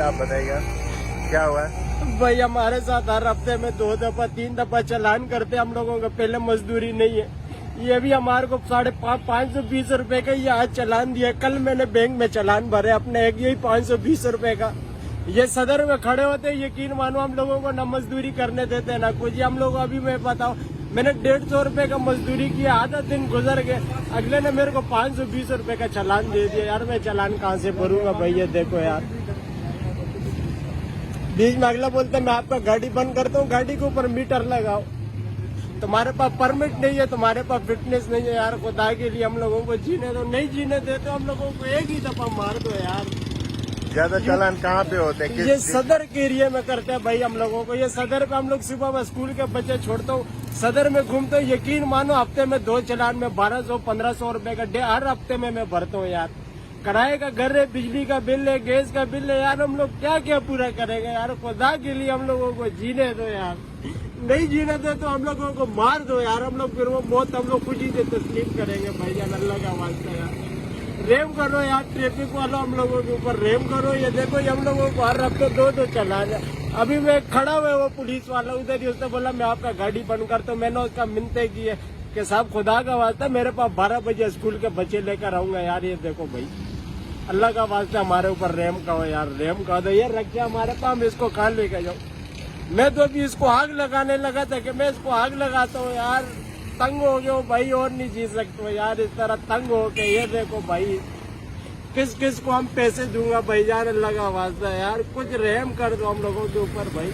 आप बताइएगा क्या हुआ है? भाई हमारे साथ हर हफ्ते में 2 दफा 3 दफा चालान करते हम लोगों का, पहले मजदूरी नहीं है। ये भी हमारे को 520 रुपए का ये आज चालान दिया। कल मैंने बैंक में चालान भरे अपने एक, यही 520 रुपए का। ये सदर में खड़े होते, यकीन मानो हम लोगों को न मजदूरी करने देते ना कुछ। हम लोग अभी मैं बताओ, मैंने 150 रुपए का मजदूरी किया, आधा दिन गुजर गए, अगले ने मेरे को 520 रुपए का चालान दे दिया। यार मैं चालान कहाँ से भरूंगा भाई? ये देखो यार, बीच में अगला बोलता मैं आपका गाड़ी बंद करता हूँ, गाड़ी के ऊपर मीटर लगाओ। तुम्हारे पास परमिट नहीं है, तुम्हारे पास फिटनेस नहीं है। यार खुदा के लिए हम लोगों को जीने दो, नहीं जीने देते हम लोगों को एक ही दफा मार दो यार। ज्यादा चालान कहाँ पे होते हैं? ये सदर के एरिया में करते हैं भाई हम लोगों को। ये सदर पे हम लोग सुबह में स्कूल के बच्चे छोड़ता हूँ, सदर में घूमते हूँ। यकीन मानो हफ्ते में 2 चालान में 1200-1500 रुपए का हर हफ्ते में मैं भरता हूँ यार। किराए का घर है, बिजली का बिल है, गैस का बिल है। यार हम लोग क्या क्या पूरा करेंगे यार? खुदा के लिए हम लोगों को जीने दो यार, नहीं जीने दे तो हम लोगों को मार दो यार। हम लोग फिर वो मौत हम लोग खुशी से तस्लीम करेंगे भाई जान, अल्लाह का वास्ता यार। रेम करो यार, ट्रैफिक वालों हम लोगों के ऊपर रेम करो। ये देखो ये हम लोगों को हर हफ्ते 2 चालान है। अभी मैं खड़ा हुआ वो पुलिस वाला उधर ही, उसने बोला मैं आपका गाड़ी बंद करता हूँ। मैंने उसका मिन्नतें की है कि साहब खुदा का वास्ता मेरे पास 12 बजे स्कूल के बच्चे लेकर आऊंगा यार। ये देखो भाई, अल्लाह का वास्ता हमारे ऊपर रेम करो यार, रेम कर दो। ये रखिए हमारे पास, हम इसको कहाँ लेकर जाऊँ? मैं तो अभी इसको आग लगाने लगा था कि मैं इसको आग लगाता हूँ यार। तंग हो गया भाई, और नहीं जी सकते यार इस तरह तंग हो के। ये देखो भाई, किस किस को हम पैसे दूंगा भाई जान, अल्लाह का वास्ता यार, कुछ रहम कर दो हम लोगों के ऊपर भाई।